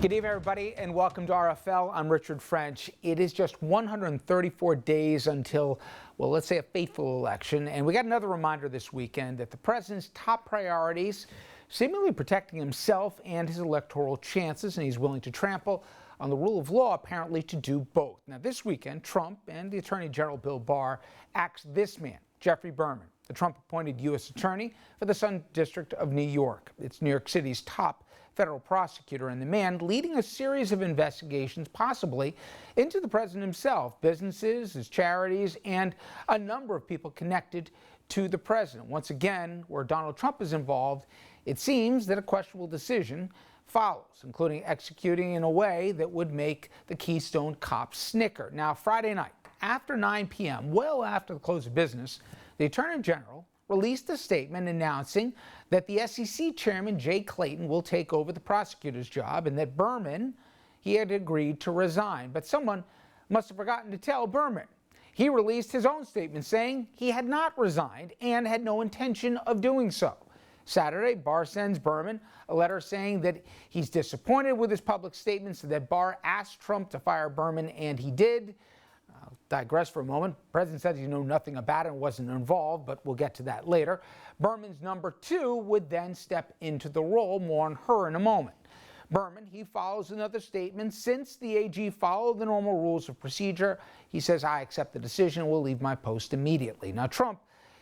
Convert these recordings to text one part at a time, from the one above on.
Good evening, everybody, and welcome to RFL. I'm Richard French. It is just 134 days until, well, let's say a fateful election. And we got another reminder this weekend that the president's top priorities, seemingly protecting himself and his electoral chances, and he's willing to trample on the rule of law, apparently, to do both. Now, this weekend, Trump and the Attorney General William Barr axed this man, Geoffrey Berman, the Trump-appointed U.S. Attorney for the Southern District of New York. It's New York City's top federal prosecutor, and the man leading a series of investigations, possibly into the president himself, businesses, his charities, and a number of people connected to the president. Once again, where Donald Trump is involved, it seems that a questionable decision follows, including executing in a way that would make the Keystone Cops snicker. Now, Friday night, after 9 p.m., well after the close of business, the Attorney General released a statement announcing that the SEC chairman, Jay Clayton, will take over the prosecutor's job and that Berman, he had agreed to resign. But someone must have forgotten to tell Berman. He released his own statement saying he had not resigned and had no intention of doing so. Saturday, Barr sends Berman a letter saying that he's disappointed with his public statements and that Barr asked Trump to fire Berman, and he did. I'll digress for a moment. The president says he knew nothing about it and wasn't involved, but we'll get to that later. Berman's number two would then step into the role. More on her in a moment. Berman, he follows another statement. Since the AG followed the normal rules of procedure, he says, I accept the decision and will leave my post immediately. Now, Trump,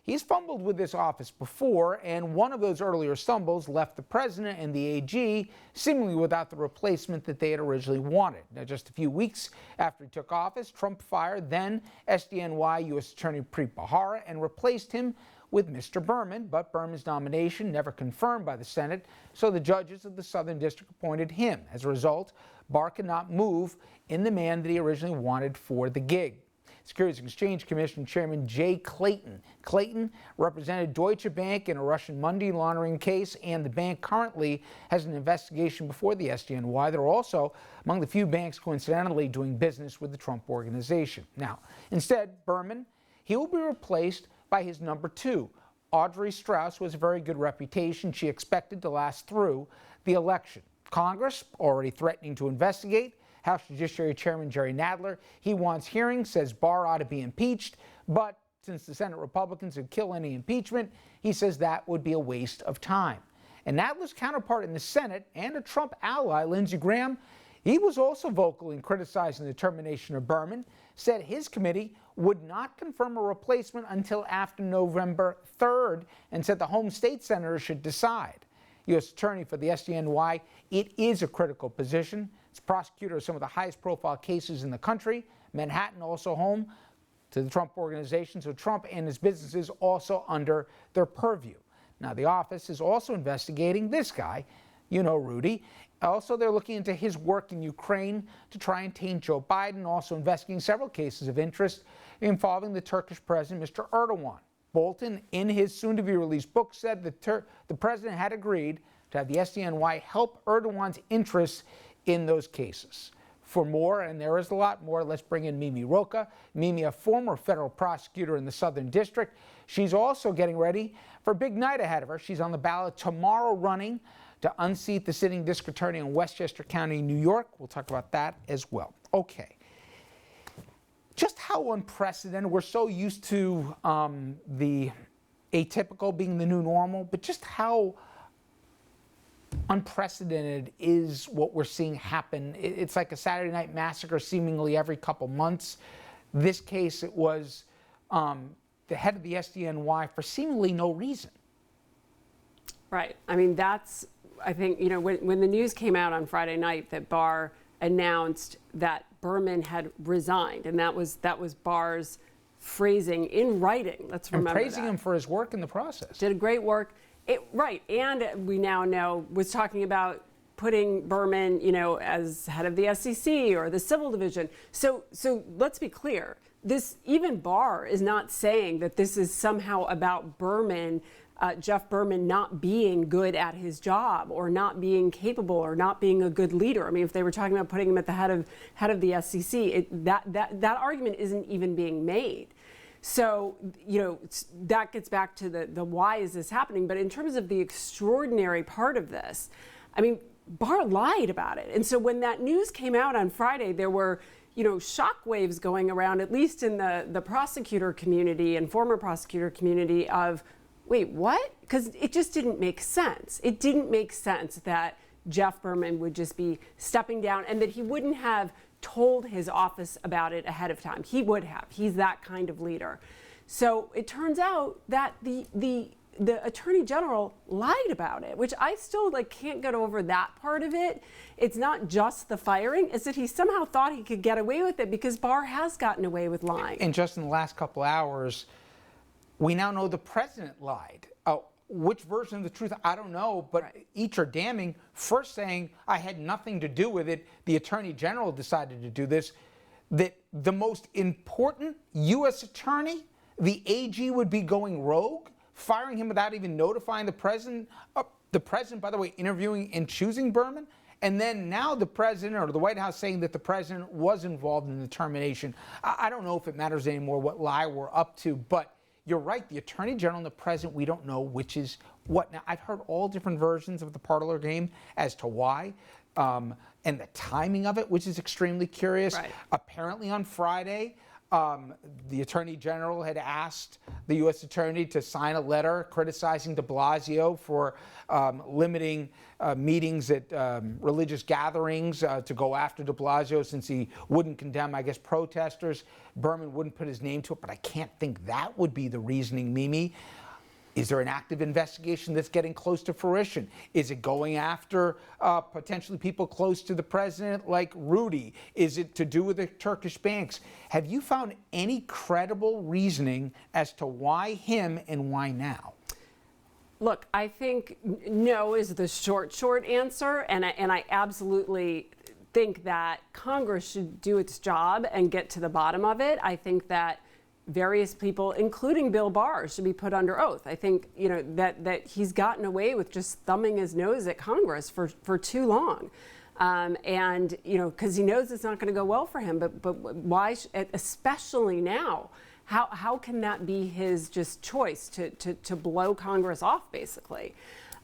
he's fumbled with this office before, and one of those earlier stumbles left the president and the AG seemingly without the replacement that they had originally wanted. Now, just a few weeks after he took office, Trump fired then SDNY U.S. Attorney Preet Bharara and replaced him with Mr. Berman, but Berman's nomination never confirmed by the Senate, so the judges of the Southern District appointed him. As a result, Barr could not move in the man that he originally wanted for the gig. Securities and Exchange Commission Chairman Jay Clayton. Clayton represented Deutsche Bank in a Russian money laundering case, and the bank currently has an investigation before the SDNY. They're also among the few banks coincidentally doing business with the Trump organization. Now, instead, Berman, he will be replaced by his number two. Audrey Strauss, who has a very good reputation. She expected to last through the election. Congress already threatening to investigate. House Judiciary Chairman Jerry Nadler, he wants hearings, says Barr ought to be impeached, but since the Senate Republicans would kill any impeachment, he says that would be a waste of time. And Nadler's counterpart in the Senate and a Trump ally, Lindsey Graham, he was also vocal in criticizing the termination of Berman, said his committee would not confirm a replacement until after November 3rd, and said the home state senators should decide. U.S. Attorney for the SDNY, it is a critical position. It's prosecutor of some of the highest profile cases in the country. Manhattan also home to the Trump organization, so Trump and his businesses also under their purview. Now, the office is also investigating this guy, you know, Rudy. Also, they're looking into his work in Ukraine to try and taint Joe Biden, also investigating several cases of interest involving the Turkish president, Mr. Erdogan. Bolton, in his soon-to-be-released book, said that the president had agreed to have the SDNY help Erdogan's interests in those cases. For more, and there is a lot more, let's bring in Mimi Rocah. Mimi, a former federal prosecutor in the Southern District. She's also getting ready for a big night ahead of her. She's on the ballot tomorrow running to unseat the sitting district attorney in Westchester County, New York. We'll talk about that as well. Okay. Just how unprecedented, we're so used to the atypical being the new normal, but just how unprecedented is what we're seeing happen. It's like a Saturday night massacre seemingly every couple months. This case, it was the head of the SDNY for seemingly no reason. Right. I mean, that's, I think, you know, when the news came out on Friday night that Barr announced that Berman had resigned, and that was Barr's phrasing in writing. Let's remember that. And praising him for his work in the process. Did a great work. Right, and we now know, was talking about putting Berman, you know, as head of the SEC or the civil division. So let's be clear. This, even Barr is not saying that this is somehow about Berman, Jeff Berman not being good at his job or not being capable or not being a good leader. I mean, if they were talking about putting him at the head of the SEC, that argument isn't even being made. So, you know, that gets back to the why is this happening? But in terms of the extraordinary part of this, I mean, Barr lied about it. And so when that news came out on Friday, there were, shockwaves going around, at least in the prosecutor community and former prosecutor community of, wait, what? Because it just didn't make sense. It didn't make sense that Jeff Berman would just be stepping down and that he wouldn't have told his office about it ahead of time. He would have. He's that kind of leader. So it turns out that the Attorney General lied about it, which I still can't get over that part of it. It's not just the firing, it's that he somehow thought he could get away with it because Barr has gotten away with lying. And just in the last couple hours, we now know the president lied. Which version of the truth, I don't know, but Right. Each are damning. First saying, I had nothing to do with it. The Attorney General decided to do this. That the most important U.S. attorney, the AG, would be going rogue, firing him without even notifying the president. The president, by the way, interviewing and choosing Berman. And then now the president or the White House saying that the president was involved in the termination. I don't know if it matters anymore what lie we're up to, but you're right, the Attorney General and the President, we don't know which is what. Now, I've heard all different versions of the parlor game as to why, and the timing of it, which is extremely curious. Right. Apparently on Friday, the Attorney General had asked the U.S. Attorney to sign a letter criticizing de Blasio for limiting meetings at religious gatherings to go after de Blasio since he wouldn't condemn, I guess, protesters. Berman wouldn't put his name to it, but I can't think that would be the reasoning, Mimi. Is there an active investigation that's getting close to fruition? Is it going after potentially people close to the president like Rudy? Is it to do with the Turkish banks? Have you found any credible reasoning as to why him and why now? Look, I think no is the short answer, and I absolutely think that Congress should do its job and get to the bottom of it. I think that various people, including Bill Barr, should be put under oath. I think that he's gotten away with just thumbing his nose at Congress for too long, and because he knows it's not going to go well for him. But why, especially now? How can that be his just choice to blow Congress off, basically?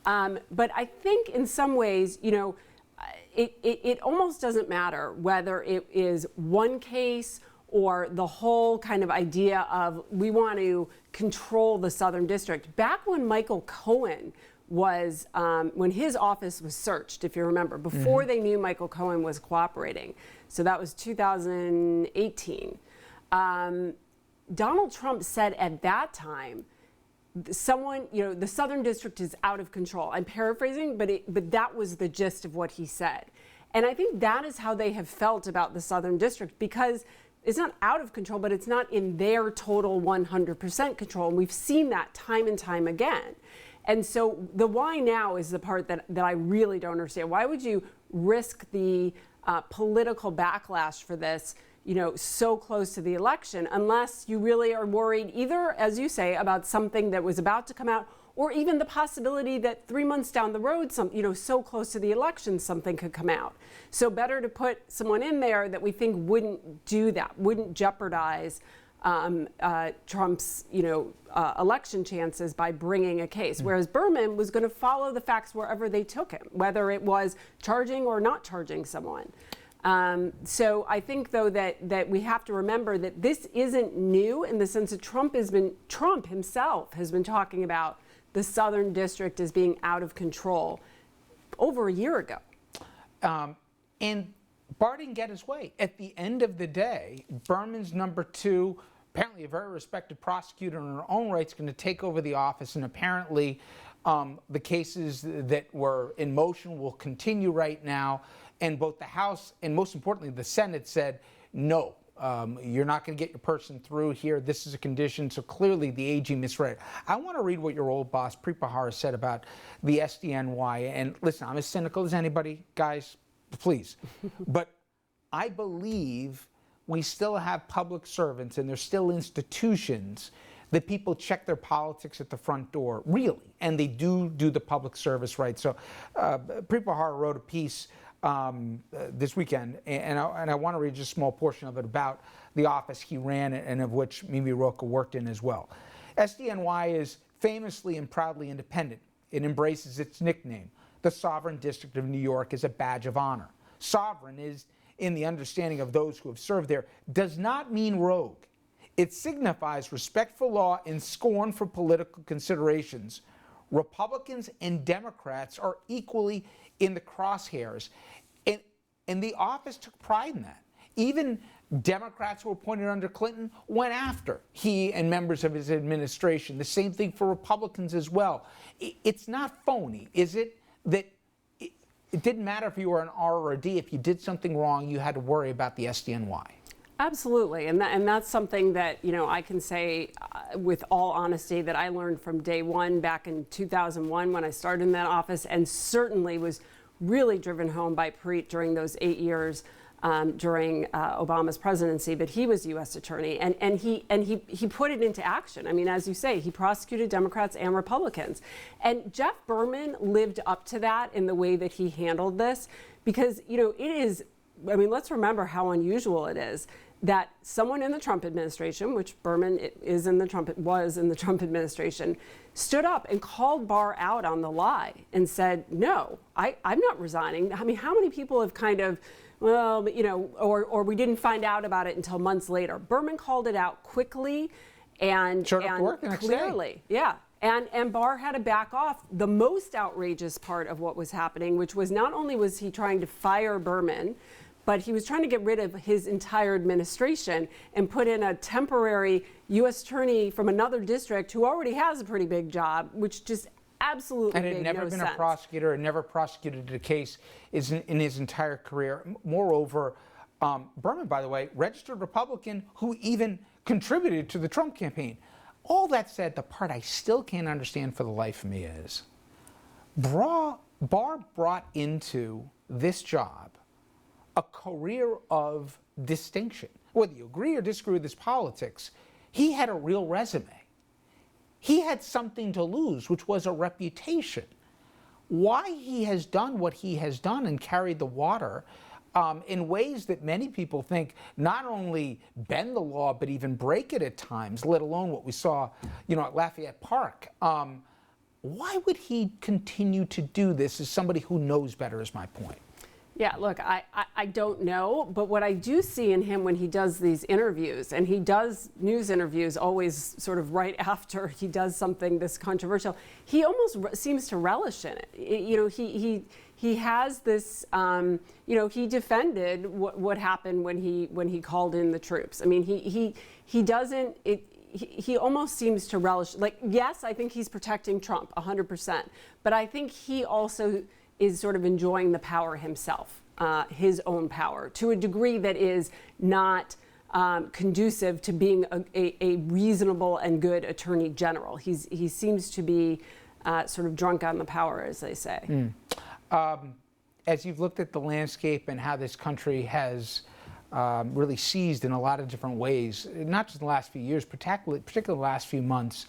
But I think in some ways, it almost doesn't matter whether it is one case or the whole kind of idea of we want to control the Southern District. Back when Michael Cohen was, when his office was searched, if you remember, before they knew Michael Cohen was cooperating, so that was 2018, Donald Trump said at that time, the Southern District is out of control. I'm paraphrasing, but that was the gist of what he said. And I think that is how they have felt about the Southern District, because it's not out of control, but it's not in their total 100% control. And we've seen that time and time again. And so the why now is the part that I really don't understand. Why would you risk the political backlash for this, so close to the election, unless you really are worried either, as you say, about something that was about to come out, or even the possibility that 3 months down the road, so close to the election, something could come out. So better to put someone in there that we think wouldn't do that, wouldn't jeopardize Trump's, election chances by bringing a case. Whereas Berman was going to follow the facts wherever they took him, whether it was charging or not charging someone. So I think, though, that we have to remember that this isn't new in the sense that Trump himself has been talking about the Southern District as being out of control over a year ago. And Barr didn't get his way. At the end of the day, Berman's number two, apparently a very respected prosecutor in her own right, is going to take over the office, and apparently the cases that were in motion will continue right now. And both the House and, most importantly, the Senate said, no, you're not going to get your person through here. This is a condition. So clearly the AG misread. I want to read what your old boss, Preet said about the SDNY. And listen, I'm as cynical as anybody, guys, please. But I believe we still have public servants and there's still institutions that people check their politics at the front door, really. And they do the public service right. So Preet wrote a piece this weekend, and I want to read just a small portion of it about the office he ran and of which Mimi Rocah worked in as well. SDNY is famously and proudly independent. It embraces its nickname, the Sovereign District of New York as a badge of honor. Sovereign is, in the understanding of those who have served there, does not mean rogue. It signifies respect for law and scorn for political considerations. Republicans and Democrats are equally in the crosshairs, and the office took pride in that. Even Democrats who were appointed under Clinton went after he and members of his administration. The same thing for Republicans as well. It's not phony, is it? That it didn't matter if you were an R or a D. If you did something wrong, you had to worry about the SDNY. Absolutely, and that's something that I can say with all honesty that I learned from day one back in 2001 when I started in that office, and certainly was really driven home by Preet during those 8 years during Obama's presidency. But he was U.S. attorney, and he put it into action. I mean, as you say, he prosecuted Democrats and Republicans, and Jeff Berman lived up to that in the way that he handled this, because it is. I mean, let's remember how unusual it is that someone in the Trump administration, which Berman was in the Trump administration, stood up and called Barr out on the lie and said, no, I'm not resigning. I mean, how many people have kind of, well, or we didn't find out about it until months later. Berman called it out quickly and clearly. Yeah. And Barr had to back off the most outrageous part of what was happening, which was not only was he trying to fire Berman, but he was trying to get rid of his entire administration and put in a temporary U.S. attorney from another district who already has a pretty big job, which just absolutely made no sense. And had never been a prosecutor and never prosecuted a case in his entire career. Moreover, Berman, by the way, registered Republican who even contributed to the Trump campaign. All that said, the part I still can't understand for the life of me is Barr brought into this job a career of distinction. Whether you agree or disagree with his politics, he had a real resume. He had something to lose, which was a reputation. Why he has done what he has done and carried the water in ways that many people think not only bend the law, but even break it at times, let alone what we saw, at Lafayette Park. Why would he continue to do this as somebody who knows better, is my point. Yeah, look, I don't know, but what I do see in him when he does these interviews, and he does news interviews always sort of right after he does something this controversial, he almost seems to relish in it. He has this, he defended what happened when he called in the troops. I mean, he doesn't. He almost seems to relish. Like, yes, I think he's protecting Trump 100%, but I think he also is sort of enjoying the power himself, his own power, to a degree that is not conducive to being a reasonable and good attorney general. He seems to be sort of drunk on the power, as they say. As you've looked at the landscape and how this country has really seized in a lot of different ways, not just in the last few years, particularly the last few months,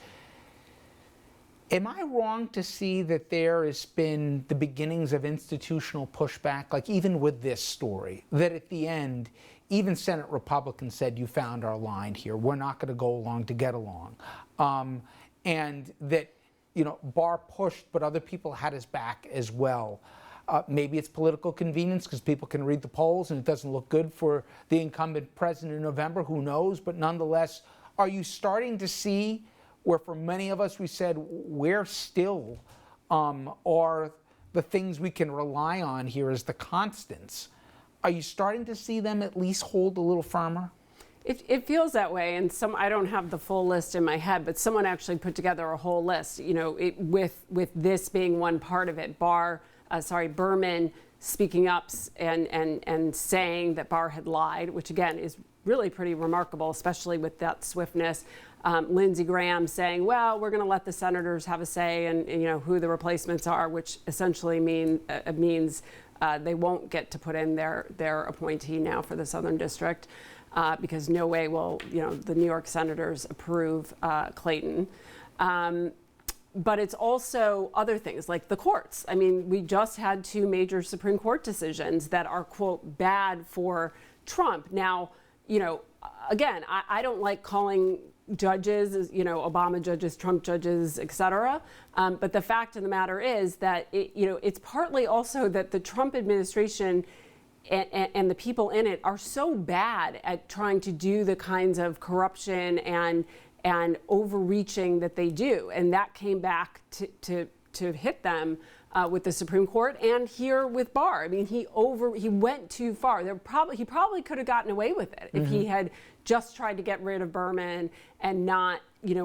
am I wrong to see that there has been the beginnings of institutional pushback, like even with this story, that at the end, even Senate Republicans said, you found our line here. We're not going to go along to get along. And that, Barr pushed, but other people had his back as well. Maybe it's political convenience because people can read the polls and it doesn't look good for the incumbent president in November. Who knows? But nonetheless, are you starting to see where for many of us we said where still are the things we can rely on here as the constants? Are you starting to see them at least hold a little firmer? It feels that way, and I don't have the full list in my head, but someone actually put together a whole list. With this being one part of it, Berman speaking up and saying that Barr had lied, which again is really pretty remarkable, especially with that swiftness. Lindsey Graham saying, well, we're going to let the senators have a say in who the replacements are, which essentially means they won't get to put in their appointee now for the Southern District because no way will the New York senators approve Clayton. But it's also other things like the courts. I mean, we just had 2 major Supreme Court decisions that are, quote, bad for Trump. Now, again, I don't like calling judges, Obama judges, Trump judges, et cetera. But the fact of the matter is that it's partly also that the Trump administration and the people in it are so bad at trying to do the kinds of corruption and overreaching that they do, and that came back to hit them with the Supreme Court and here with Barr. I mean, he went too far. He probably could have gotten away with it if he had just tried to get rid of Berman and not,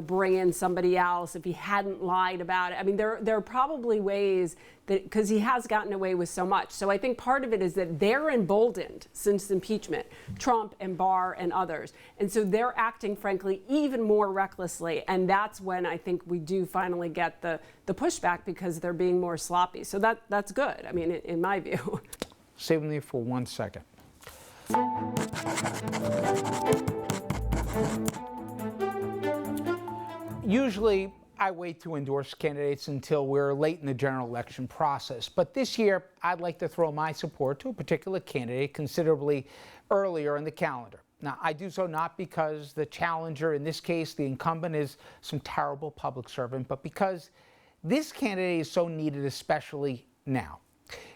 bring in somebody else, if he hadn't lied about it. I mean, there are probably ways that, because he has gotten away with so much. So I think part of it is that they're emboldened since impeachment, Trump and Barr and others. And so they're acting, frankly, even more recklessly. And that's when I think we do finally get the pushback, because they're being more sloppy. So that's good, I mean, in my view. Stay with me for 1 second. Usually, I wait to endorse candidates until we're late in the general election process. But this year, I'd like to throw my support to a particular candidate considerably earlier in the calendar. Now, I do so not because the challenger, in this case, the incumbent, is some terrible public servant, but because this candidate is so needed, especially now.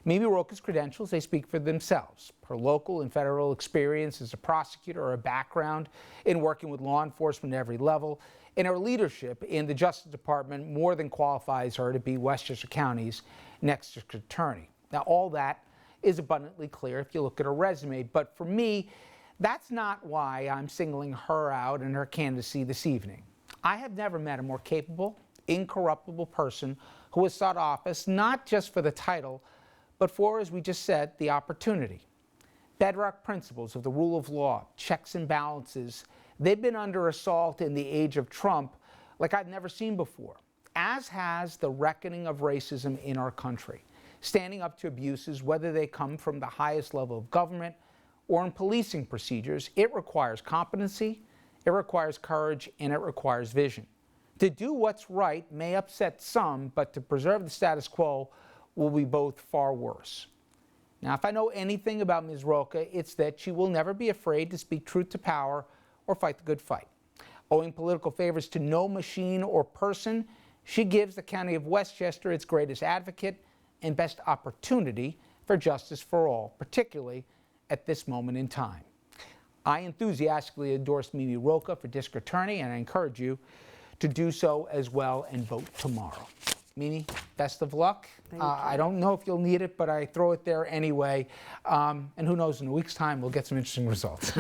Mimi Rocah's credentials, they speak for themselves. Her local and federal experience as a prosecutor, or a background in working with law enforcement at every level, and her leadership in the Justice Department more than qualifies her to be Westchester County's next district attorney. Now, all that is abundantly clear if you look at her resume, but for me, that's not why I'm singling her out in her candidacy this evening. I have never met a more capable, incorruptible person who has sought office not just for the title, but for, as we just said, the opportunity. Bedrock principles of the rule of law, checks and balances, they've been under assault in the age of Trump like I've never seen before, as has the reckoning of racism in our country. Standing up to abuses, whether they come from the highest level of government or in policing procedures, it requires competency, it requires courage, and it requires vision. To do what's right may upset some, but to preserve the status quo will be both far worse. Now, if I know anything about Ms. Rocah, it's that she will never be afraid to speak truth to power or fight the good fight. Owing political favors to no machine or person, she gives the County of Westchester its greatest advocate and best opportunity for justice for all, particularly at this moment in time. I enthusiastically endorse Mimi Rocah for district attorney, and I encourage you to do so as well and vote tomorrow. Mimi, best of luck. Thank you. I don't know if you'll need it, but I throw it there anyway. And who knows, in a week's time, we'll get some interesting results.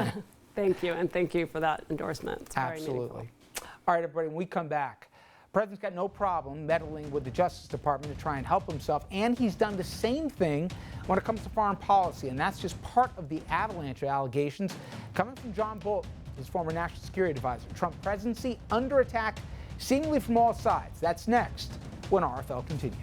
Thank you, and thank you for that endorsement. It's very Absolutely. meaningful. All right, everybody, when we come back, the president's got no problem meddling with the Justice Department to try and help himself, and he's done the same thing when it comes to foreign policy, and that's just part of the avalanche of allegations coming from John Bolton, his former national security advisor. Trump presidency under attack, seemingly from all sides. That's next when RFL continues.